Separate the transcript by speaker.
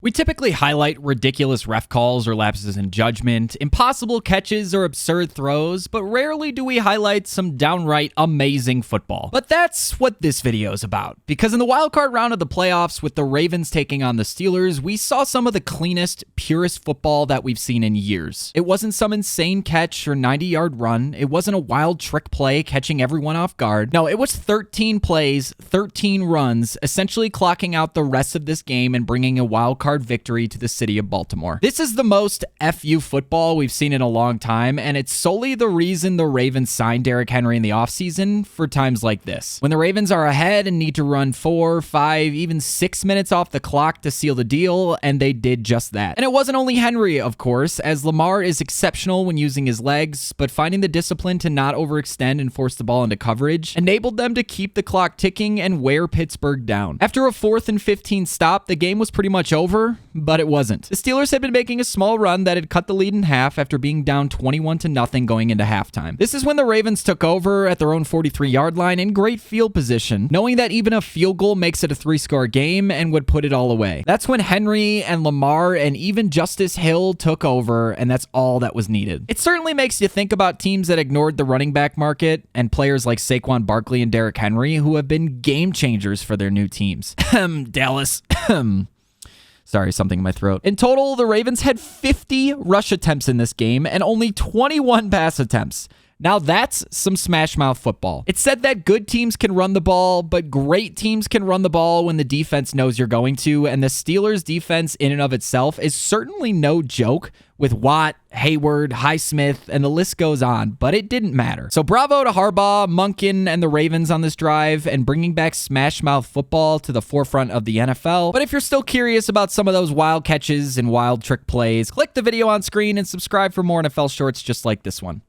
Speaker 1: We typically highlight ridiculous ref calls or lapses in judgment, impossible catches or absurd throws, but rarely do we highlight some downright amazing football. But that's what this video is about, because in the wildcard round of the playoffs with the Ravens taking on the Steelers, we saw some of the cleanest, purest football that we've seen in years. It wasn't some insane catch or 90-yard run. It wasn't a wild trick play catching everyone off guard. No, it was 13 plays, 13 runs, essentially clocking out the rest of this game and bringing a wildcard victory to the city of Baltimore. This is the most FU football we've seen in a long time, and it's solely the reason the Ravens signed Derrick Henry in the offseason for times like this. When the Ravens are ahead and need to run 4, 5, even 6 minutes off the clock to seal the deal, and they did just that. And it wasn't only Henry, of course, as Lamar is exceptional when using his legs, but finding the discipline to not overextend and force the ball into coverage enabled them to keep the clock ticking and wear Pittsburgh down. After a 4th and 15 stop, the game was pretty much over, but it wasn't. The Steelers had been making a small run that had cut the lead in half after being down 21-0 going into halftime. This is when the Ravens took over at their own 43-yard line in great field position, knowing that even a field goal makes it a 3-score game and would put it all away. That's when Henry and Lamar and even Justice Hill took over, and that's all that was needed. It certainly makes you think about teams that ignored the running back market and players like Saquon Barkley and Derrick Henry who have been game changers for their new teams. Dallas. Sorry, something in my throat. In total, the Ravens had 50 rush attempts in this game and only 21 pass attempts. Now that's some smash mouth football. It's said that good teams can run the ball, but great teams can run the ball when the defense knows you're going to, and the Steelers' defense in and of itself is certainly no joke with Watt, Hayward, Highsmith, and the list goes on, but it didn't matter. So bravo to Harbaugh, Monken, and the Ravens on this drive and bringing back smash mouth football to the forefront of the NFL. But if you're still curious about some of those wild catches and wild trick plays, click the video on screen and subscribe for more NFL shorts just like this one.